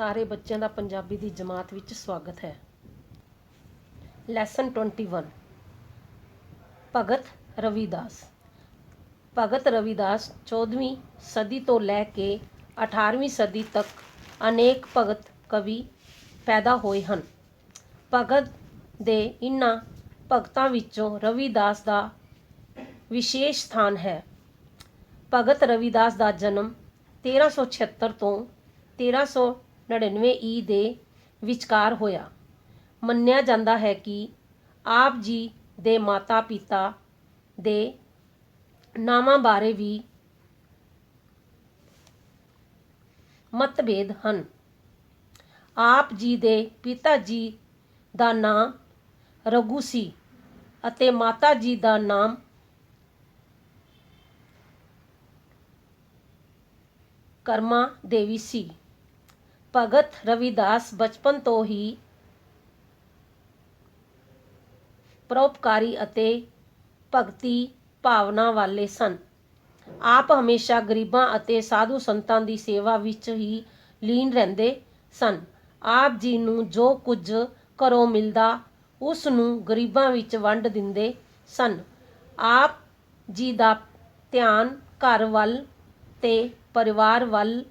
ਸਾਰੇ ਬੱਚਿਆਂ ਦਾ ਪੰਜਾਬੀ ਦੀ ਜਮਾਤ ਵਿੱਚ ਸਵਾਗਤ ਹੈ। ਲੈਸਨ 21 ਭਗਤ ਰਵਿਦਾਸ। ਭਗਤ ਰਵਿਦਾਸ 14ਵੀਂ ਸਦੀ ਤੋਂ ਲੈ ਕੇ 18ਵੀਂ ਸਦੀ ਤੱਕ ਅਨੇਕ ਭਗਤ ਕਵੀ ਪੈਦਾ ਹੋਏ ਹਨ। ਭਗਤ ਦੇ ਇਨ੍ਹਾਂ ਭਗਤਾਂ ਵਿੱਚੋਂ ਰਵਿਦਾਸ ਦਾ ਵਿਸ਼ੇਸ਼ ਸਥਾਨ ਹੈ। ਭਗਤ ਰਵਿਦਾਸ ਦਾ ਜਨਮ 1376 ਤੋਂ 1399 ਈ ਦੇ ਵਿਚਕਾਰ ਹੋਇਆ। ਮੰਨਿਆ ਜਾਂਦਾ ਹੈ ਕਿ ਆਪ ਜੀ ਦੇ ਮਾਤਾ ਪਿਤਾ ਦੇ ਨਾਮਾਂ ਬਾਰੇ ਵੀ ਮਤਭੇਦ ਹਨ। ਆਪ ਜੀ ਦੇ ਪਿਤਾ ਜੀ ਦਾ ਨਾਮ ਰਘੂ ਸੀ ਅਤੇ ਮਾਤਾ ਜੀ ਦਾ ਨਾਮ ਕਰਮਾ ਦੇਵੀ ਸੀ। ਭਗਤ ਰਵਿਦਾਸ ਬਚਪਨ ਤੋਂ ਹੀ ਪਰਉਪਕਾਰੀ ਅਤੇ ਭਗਤੀ ਭਾਵਨਾ ਵਾਲੇ ਸਨ। ਆਪ ਹਮੇਸ਼ਾ ਗਰੀਬਾਂ ਅਤੇ ਸਾਧੂ ਸੰਤਾਂ ਦੀ ਸੇਵਾ ਵਿੱਚ ਹੀ ਲੀਨ ਰਹਿੰਦੇ ਸਨ। ਆਪ ਜੀ ਨੂੰ ਜੋ ਕੁਝ ਘਰੋਂ ਮਿਲਦਾ ਉਸ ਨੂੰ ਗਰੀਬਾਂ ਵਿੱਚ ਵੰਡ ਦਿੰਦੇ ਸਨ। ਆਪ ਜੀ ਦਾ ਧਿਆਨ ਘਰ ਵੱਲ ਤੇ ਪਰਿਵਾਰ ਵੱਲ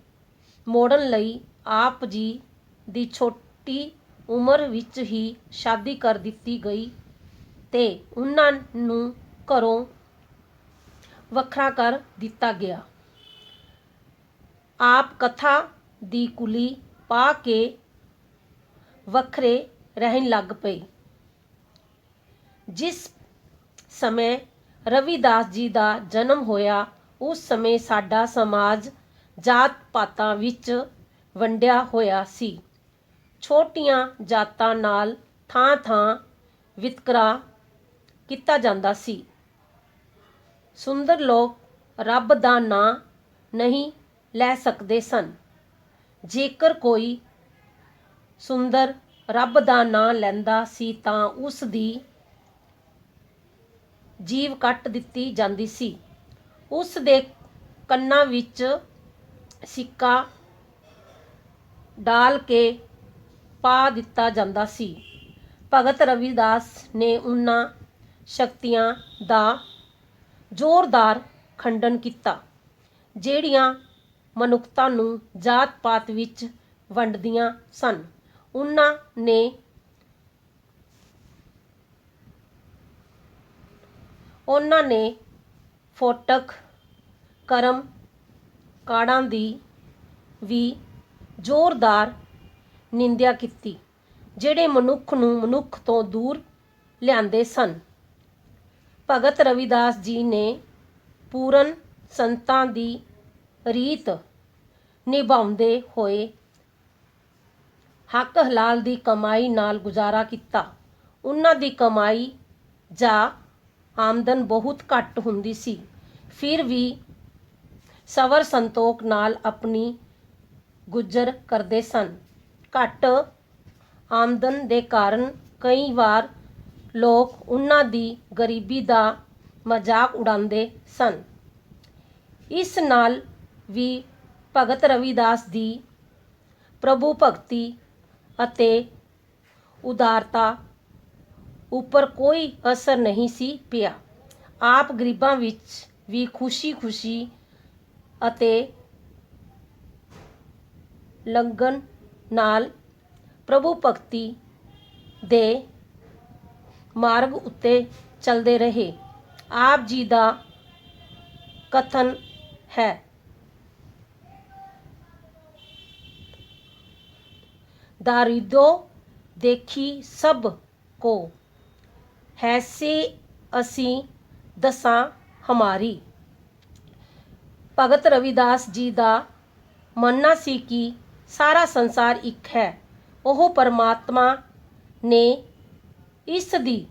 ਮੋੜਨ ਲਈ ਆਪ ਜੀ ਦੀ ਛੋਟੀ ਉਮਰ ਵਿੱਚ ਹੀ ਸ਼ਾਦੀ ਕਰ ਦਿੱਤੀ ਗਈ ਤੇ ਉਹਨਾਂ ਨੂੰ ਘਰੋਂ ਵੱਖਰਾ ਕਰ ਦਿੱਤਾ ਗਿਆ। ਆਪ ਕਥਾ ਦੀ ਕੁਲੀ ਪਾ ਕੇ ਵੱਖਰੇ ਰਹਿਣ ਲੱਗ ਪਏ। ਜਿਸ ਸਮੇਂ ਰਵਿਦਾਸ ਜੀ ਦਾ ਜਨਮ ਹੋਇਆ ਉਸ ਸਮੇਂ ਸਾਡਾ ਸਮਾਜ ਜਾਤ ਪਾਤਾਂ ਵਿੱਚ ਵੰਡਿਆ ਹੋਇਆ ਸੀ। ਛੋਟੀਆਂ ਜਾਤਾਂ ਨਾਲ ਥਾਂ ਥਾਂ ਵਿਤਕਰਾ ਕੀਤਾ ਜਾਂਦਾ ਸੀ। ਸੁੰਦਰ ਲੋਕ ਰੱਬ ਦਾ ਨਾਂ ਨਹੀਂ ਲੈ ਸਕਦੇ ਸਨ। ਜੇਕਰ ਕੋਈ ਸੁੰਦਰ ਰੱਬ ਦਾ ਨਾਂ ਲੈਂਦਾ ਸੀ ਤਾਂ ਉਸ ਦੀ ਜੀਭ ਕੱਟ ਦਿੱਤੀ ਜਾਂਦੀ ਸੀ। ਉਸ ਦੇ ਕੰਨਾਂ ਵਿੱਚ ਸਿੱਕਾ ਡਾਲ ਕੇ ਪਾ ਦਿੱਤਾ ਜਾਂਦਾ ਸੀ। ਭਗਤ ਰਵਿਦਾਸ ਨੇ ਉਹਨਾਂ ਸ਼ਕਤੀਆਂ ਦਾ ਜ਼ੋਰਦਾਰ ਖੰਡਨ ਕੀਤਾ ਜਿਹੜੀਆਂ ਮਨੁੱਖਤਾ ਨੂੰ ਜਾਤ ਪਾਤ ਵਿੱਚ ਵੰਡਦੀਆਂ ਸਨ। ਉਹਨਾਂ ਨੇ ਫੋਟਕ ਕਰਮ ਕਾਂਡਾਂ ਦੀ ਵੀ ਜ਼ੋਰਦਾਰ ਨਿੰਦਿਆ ਕੀਤੀ ਜਿਹੜੇ ਮਨੁੱਖ ਨੂੰ ਮਨੁੱਖ ਤੋਂ ਦੂਰ ਲਿਆਂਦੇ ਸਨ। ਭਗਤ ਰਵਿਦਾਸ ਜੀ ਨੇ ਪੂਰਨ ਸੰਤਾਂ ਦੀ ਰੀਤ ਨਿਭਾਉਂਦੇ ਹੋਏ ਹੱਕ ਹਲਾਲ ਦੀ ਕਮਾਈ ਨਾਲ ਗੁਜ਼ਾਰਾ ਕੀਤਾ। ਉਹਨਾਂ ਦੀ ਕਮਾਈ ਜਾਂ ਆਮਦਨ ਬਹੁਤ ਘੱਟ ਹੁੰਦੀ ਸੀ, ਫਿਰ ਵੀ ਸਬਰ ਸੰਤੋਖ ਨਾਲ ਆਪਣੀ ਗੁਜ਼ਰ ਕਰਦੇ ਸਨ। ਘੱਟ ਆਮਦਨ ਦੇ ਕਾਰਨ ਕਈ ਵਾਰ ਲੋਕ ਉਹਨਾਂ ਦੀ ਗਰੀਬੀ ਦਾ ਮਜ਼ਾਕ ਉਡਾਉਂਦੇ ਸਨ। ਇਸ ਨਾਲ ਵੀ ਭਗਤ ਰਵਿਦਾਸ ਦੀ ਪ੍ਰਭੂ ਭਗਤੀ ਅਤੇ ਉਦਾਰਤਾ ਉੱਪਰ ਕੋਈ ਅਸਰ ਨਹੀਂ ਸੀ ਪਿਆ। ਆਪ ਗਰੀਬਾਂ ਵਿੱਚ ਵੀ ਖੁਸ਼ੀ ਅਤੇ ਲਗਨ ਨਾਲ ਪ੍ਰਭੂ ਭਗਤੀ ਦੇ ਮਾਰਗ ਉੱਤੇ ਚੱਲਦੇ ਰਹੇ। ਆਪ ਜੀ ਦਾ ਕਥਨ ਹੈ, दारिद्रो देखी सब को हैसे असी दसां हमारी। ਭਗਤ ਰਵਿਦਾਸ ਜੀ ਦਾ ਮੰਨਣਾ ਸੀ ਕਿ ਸਾਰਾ ਸੰਸਾਰ ਇੱਕ ਹੈ। ਉਹ ਪਰਮਾਤਮਾ ਨੇ ਇਸ ਦੀ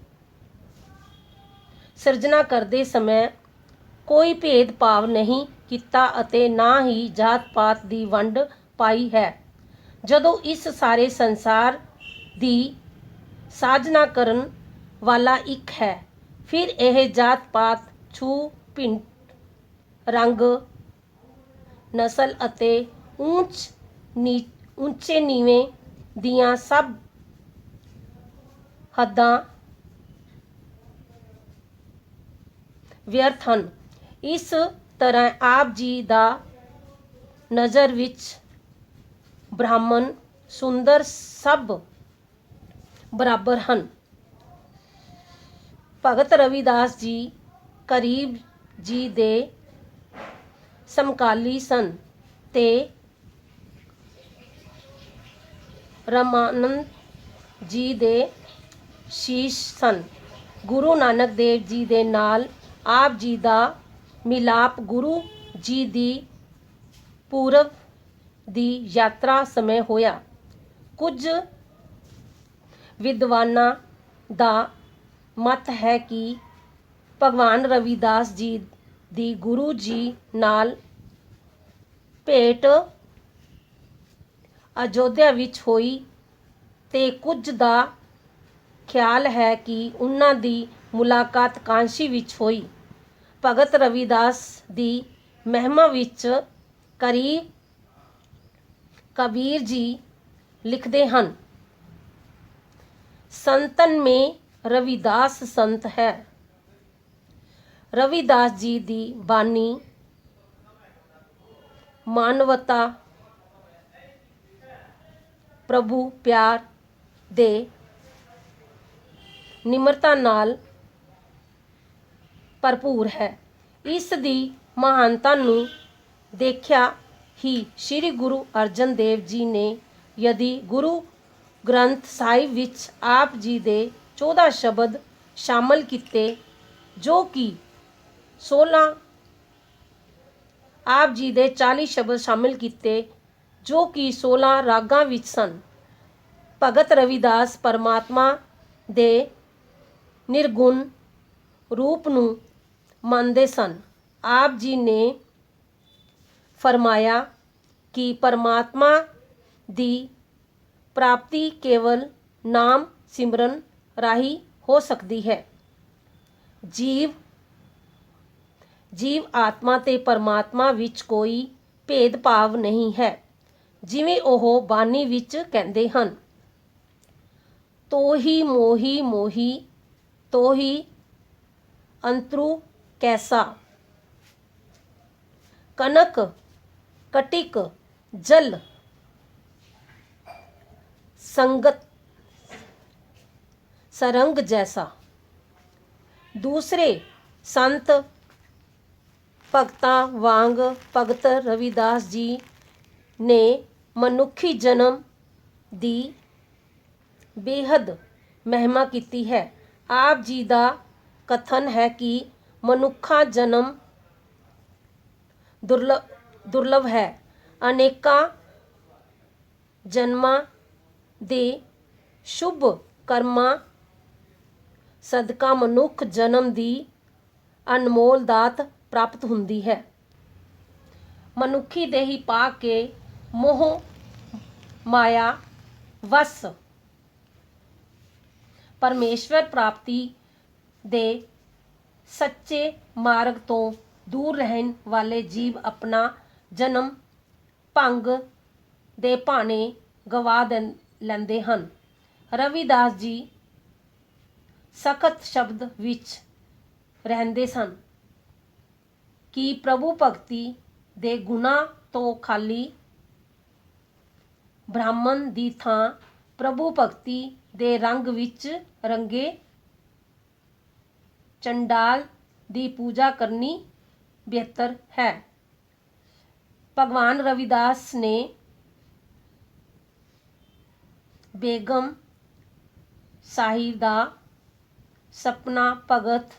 ਸਿਰਜਣਾ ਕਰਦੇ ਸਮੇਂ ਕੋਈ ਭੇਦ ਭਾਵ ਨਹੀਂ ਕੀਤਾ ਅਤੇ ਨਾ ਹੀ ਜਾਤ ਪਾਤ ਦੀ ਵੰਡ ਪਾਈ ਹੈ। ਜਦੋਂ ਇਸ ਸਾਰੇ ਸੰਸਾਰ ਦੀ ਸਾਜਨਾ ਕਰਨ ਵਾਲਾ ਇੱਕ ਹੈ, ਫਿਰ ਇਹ ਜਾਤ ਪਾਤ ਛੂ ਭਿੰਨ ਰੰਗ ਨਸਲ ਅਤੇ ਊਚ ਉੱਚੇ ਨੀਵੇਂ ਦੀਆਂ ਸਭ ਹੱਦਾਂ ਵਿਅਰਥ ਹਨ। ਇਸ ਤਰ੍ਹਾਂ ਆਪ ਜੀ ਦਾ ਨਜ਼ਰ ਵਿੱਚ ਬ੍ਰਾਹਮਣ ਸੁੰਦਰ ਸਭ ਬਰਾਬਰ ਹਨ। ਭਗਤ ਰਵਿਦਾਸ ਜੀ ਗਰੀਬ ਜੀ ਦੇ ਸਮਕਾਲੀ ਸਨ ਤੇ ਰਾਮਾਨੰਦ ਜੀ ਦੇ ਸ਼ੀਸ਼ ਸਨ। ਗੁਰੂ ਨਾਨਕ ਦੇਵ ਜੀ ਦੇ ਨਾਲ ਆਪ ਜੀ ਦਾ ਮਿਲਾਪ ਗੁਰੂ ਜੀ ਦੀ ਪੂਰਬ ਦੀ ਯਾਤਰਾ ਸਮੇਂ ਹੋਇਆ। ਕੁਝ ਵਿਦਵਾਨਾਂ ਦਾ ਮਤ ਹੈ ਕਿ ਭਗਵਾਨ ਰਵਿਦਾਸ ਜੀ ਦੀ ਗੁਰੂ ਜੀ ਨਾਲ ਭੇਟ ਅਯੋਧਿਆ ਵਿੱਚ ਹੋਈ ਤੇ ਕੁਝ ਦਾ ਖਿਆਲ ਹੈ ਕਿ ਉਹਨਾਂ ਦੀ ਮੁਲਾਕਾਤ ਕਾਂਸ਼ੀ ਵਿੱਚ ਹੋਈ। ਭਗਤ ਰਵਿਦਾਸ ਦੀ ਮਹਿਮਾ ਵਿੱਚ ਕਬੀਰ ਜੀ ਲਿਖਦੇ ਹਨ, ਸੰਤਨ ਮੇਂ ਰਵਿਦਾਸ ਸੰਤ ਹੈ। ਰਵਿਦਾਸ ਜੀ ਦੀ ਬਾਣੀ ਮਾਨਵਤਾ, ਪ੍ਰਭੂ ਪਿਆਰ ਦੇ ਨਿਮਰਤਾ ਨਾਲ ਭਰਪੂਰ ਹੈ। ਇਸ ਦੀ ਮਹਾਨਤਾ ਨੂੰ ਦੇਖਿਆ ਹੀ ਸ੍ਰੀ ਗੁਰੂ ਅਰਜਨ ਦੇਵ ਜੀ ਨੇ ਯਦਿ ਗੁਰੂ ਗ੍ਰੰਥ ਸਾਹਿਬ ਵਿੱਚ ਆਪ ਜੀ ਦੇ 14 ਸ਼ਬਦ ਸ਼ਾਮਲ ਕੀਤੇ ਜੋ ਕਿ 16 ਆਪ ਜੀ ਦੇ 40 ਸ਼ਬਦ ਸ਼ਾਮਿਲ ਕੀਤੇ ਜੋ ਕਿ 16 ਰਾਗਾਂ ਵਿੱਚ ਸਨ। ਭਗਤ ਰਵਿਦਾਸ ਪਰਮਾਤਮਾ ਦੇ ਨਿਰਗੁਣ ਰੂਪ ਨੂੰ ਮੰਨਦੇ ਸਨ। ਆਪ ਜੀ ਨੇ ਫਰਮਾਇਆ ਕਿ ਪਰਮਾਤਮਾ ਦੀ ਪ੍ਰਾਪਤੀ ਕੇਵਲ ਨਾਮ ਸਿਮਰਨ ਰਾਹੀਂ ਹੋ ਸਕਦੀ ਹੈ। ਜੀਵ ਆਤਮਾ ਤੇ ਪਰਮਾਤਮਾ ਵਿੱਚ ਕੋਈ ਭੇਦਭਾਵ ਨਹੀਂ ਹੈ। ਜਿਵੇਂ ਉਹ ਬਾਣੀ ਵਿੱਚ ਕਹਿੰਦੇ ਹਨ, ਤੋਹੀ ਮੋਹੀ ਮੋਹੀ ਤੋਹੀ ਅੰਤਰੂ ਕੈਸਾ, ਕਨਕ ਕਟਿਕ ਜਲ ਸੰਗਤ ਸਰੰਗ ਜੈਸਾ। ਦੂਸਰੇ ਸੰਤ ਭਗਤਾਂ ਵਾਂਗ ਭਗਤ ਰਵਿਦਾਸ ਜੀ ਨੇ ਮਨੁੱਖੀ ਜਨਮ ਦੀ ਬੇਹੱਦ ਮਹਿਮਾ ਕੀਤੀ ਹੈ। ਆਪ ਜੀ ਦਾ ਕਥਨ ਹੈ ਕਿ ਮਨੁੱਖਾ ਜਨਮ ਦੁਰਲਭ ਹੈ। ਅਨੇਕਾਂ ਜਨਮਾਂ ਦੇ ਸ਼ੁਭ ਕਰਮਾਂ ਸਦਕਾ ਮਨੁੱਖ ਜਨਮ ਦੀ ਅਨਮੋਲ ਦਾਤ ਪ੍ਰਾਪਤ ਹੁੰਦੀ ਹੈ। ਮਨੁੱਖੀ ਦੇਹੀ ਪਾ ਕੇ ਮੋਹ ਮਾਇਆ ਵਸ ਪਰਮੇਸ਼ਵਰ ਪ੍ਰਾਪਤੀ ਦੇ ਸੱਚੇ ਮਾਰਗ ਤੋਂ ਦੂਰ ਰਹਿਣ ਵਾਲੇ ਜੀਵ ਆਪਣਾ ਜਨਮ ਭੰਗ ਦੇ ਭਾਣੇ ਗਵਾ ਲੈਂਦੇ ਹਨ। ਰਵਿਦਾਸ ਜੀ ਸਖਤ ਸ਼ਬਦ ਵਿੱਚ ਰਹਿੰਦੇ ਸਨ ਕਿ ਪ੍ਰਭੂ ਭਗਤੀ ਦੇ ਗੁਣਾਂ ਤੋਂ ਖਾਲੀ ਬ੍ਰਾਹਮਣ ਦੀ ਥਾਂ ਪ੍ਰਭੂ ਭਗਤੀ ਦੇ ਰੰਗ ਵਿੱਚ ਰੰਗੇ ਚੰਡਾਲ ਦੀ ਪੂਜਾ ਕਰਨੀ ਬਿਹਤਰ ਹੈ। ਭਗਵਾਨ ਰਵਿਦਾਸ ਨੇ ਬੇਗਮ ਸਾਹਿਬ ਦਾ ਸੁਪਨਾ ਭਗਤ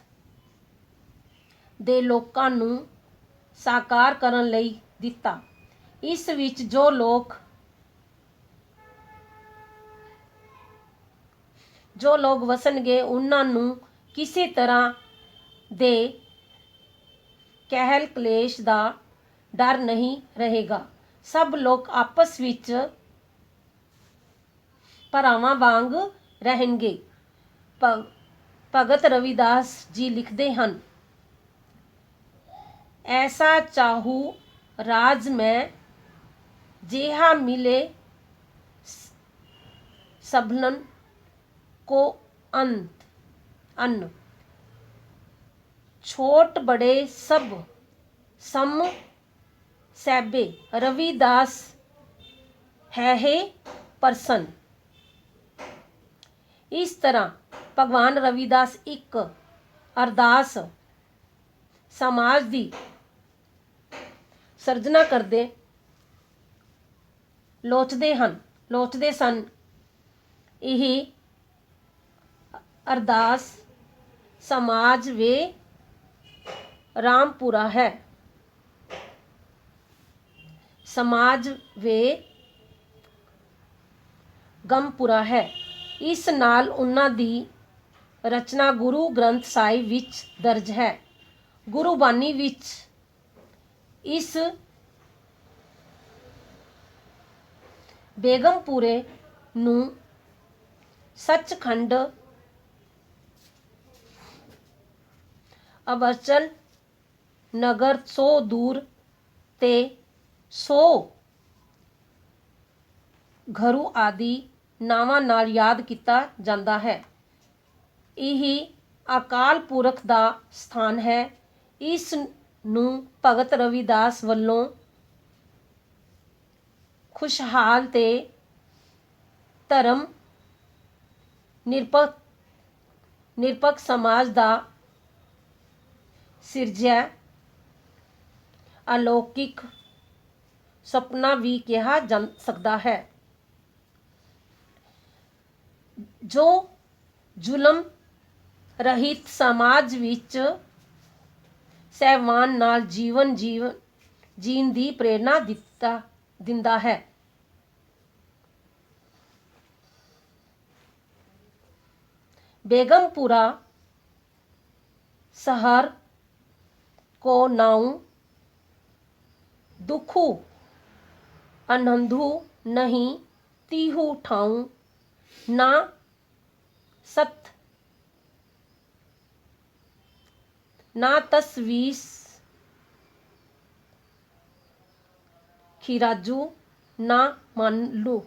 ਦੇ ਲੋਕਾਂ ਨੂੰ ਸਾਕਾਰ ਕਰਨ ਲਈ ਦਿੱਤਾ। ਇਸ ਵਿੱਚ ਜੋ ਲੋਕ ਵਸਣਗੇ ਉਹਨਾਂ ਨੂੰ ਕਿਸੇ ਤਰ੍ਹਾਂ ਦੇ ਕਹਿਲ ਕਲੇਸ਼ ਦਾ ਡਰ ਨਹੀਂ ਰਹੇਗਾ। ਸਭ ਲੋਕ ਆਪਸ ਵਿੱਚ ਭਰਾਵਾਂ ਵਾਂਗ ਰਹਿਣਗੇ। ਭਗਤ ਰਵਿਦਾਸ ਜੀ ਲਿਖਦੇ ਹਨ, ਐਸਾ ਚਾਹੂ ਰਾਜ ਮੈਂ ਜਿਹਾ ਮਿਲੇ सभलन को अन्न, छोट बड़े सब सम सैबे, रविदास है प्रसन्न। इस तरह भगवान रविदास एक अरदास समाज ਦੀ ਸਿਰਜਣਾ ਕਰਦੇ ਲੋਚਦੇ ਸਨ। ਇਹ ਅਰਦਾਸ ਸਮਾਜ ਵੇ ਰਾਮਪੁਰਾ ਹੈ। ਸਮਾਜ ਵੇ ਗਮਪੁਰਾ ਹੈ। ਇਸ ਨਾਲ ਉਹਨਾਂ ਦੀ ਰਚਨਾ ਗੁਰੂ ਗ੍ਰੰਥ ਸਾਹਿਬ ਵਿੱਚ ਦਰਜ ਹੈ। ਗੁਰਬਾਣੀ ਵਿੱਚ ਇਸ ਬੇਗਮਪੁਰੇ ਨੂੰ ਸੱਚਖੰਡ ਅਬਚਲ ਨਗਰ 100 ਦੂਰ ਤੇ 100 ਘਰੂ ਆਦਿ ਨਾਵਾਂ ਨਾਲ ਯਾਦ ਕੀਤਾ ਜਾਂਦਾ ਹੈ। ਇਹ ਅਕਾਲ ਪੁਰਖ ਦਾ ਸਥਾਨ ਹੈ। ਇਸ ਨੂੰ ਭਗਤ ਰਵਿਦਾਸ ਵੱਲੋਂ ਖੁਸ਼ਹਾਲ ਤੇ ਧਰਮ ਨਿਰਪੱਖ ਸਮਾਜ ਦਾ ਸਿਰਜਿਆ ਅਲੌਕਿਕ ਸੁਪਨਾ ਵੀ ਕਿਹਾ ਜਾ ਸਕਦਾ ਹੈ। ਜੋ ਜ਼ੁਲਮ ਰਹਿਤ ਸਮਾਜ ਵਿੱਚ ਸਹਿਵਾਨ ਨਾਲ ਜੀਣ ਦੀ ਪ੍ਰੇਰਨਾ ਦਿੰਦਾ ਹੈ। बेगमपुरा शहर को नाऊ दुखू आनंदू नहीं तीहू ठाऊ ना सत ना तस्वीस खिराजू ना मानलू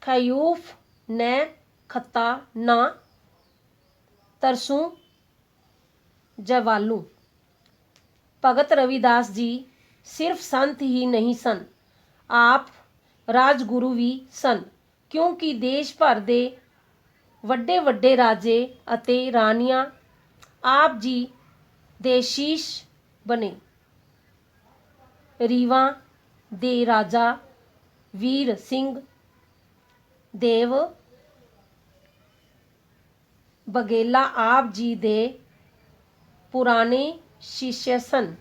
खयूफ ने खता ना तरसू जवालू। भगत रविदास जी सिर्फ संत ही नहीं सन, आप राजगुरु भी सन, क्योंकि देश भर दे ਵੱਡੇ ਵੱਡੇ ਰਾਜੇ ਅਤੇ ਰਾਣੀਆਂ ਆਪ ਜੀ ਦੇ ਸ਼ੀਸ਼ ਬਣੇ। ਰੀਵਾਂ ਦੇ ਰਾਜਾ ਵੀਰ ਸਿੰਘ ਦੇਵ ਬਗੇਲਾ ਆਪ ਜੀ ਦੇ ਪੁਰਾਣੇ ਸ਼ਿष्य ਸਨ।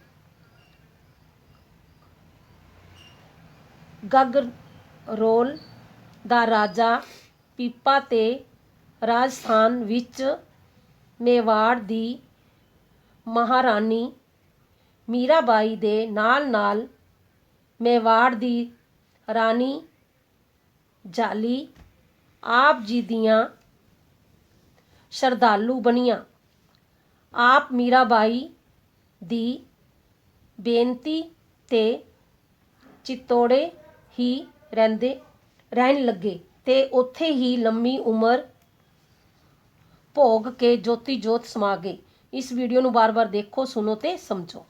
ਗਗਰੋਲ ਦਾ ਰਾਜਾ ਪੀਪਾ ਤੇ ਰਾਜਸਥਾਨ ਵਿੱਚ ਮੇਵਾੜ ਦੀ ਮਹਾਰਾਣੀ ਮੀਰਾਬਾਈ ਦੇ ਨਾਲ ਨਾਲ ਮੇਵਾੜ ਦੀ ਰਾਣੀ ਜਾਲੀ ਆਪ ਜੀ ਦੀਆਂ ਸ਼ਰਧਾਲੂ ਬਣੀਆਂ। ਆਪ ਮੀਰਾਬਾਈ ਦੀ ਬੇਨਤੀ ਤੇ ਚਿੱਤੌੜੇ ਹੀ ਰਹਿਣ ਲੱਗੇ ਤੇ ਉੱਥੇ ਹੀ ਲੰਮੀ ਉਮਰ ਭੋਗ ਕੇ ਜੋਤੀ ਜੋਤ ਸਮਾ ਗਏ। ਇਸ ਵੀਡੀਓ ਨੂੰ ਬਾਰ-ਬਾਰ ਦੇਖੋ, ਸੁਣੋ ਤੇ ਸਮਝੋ।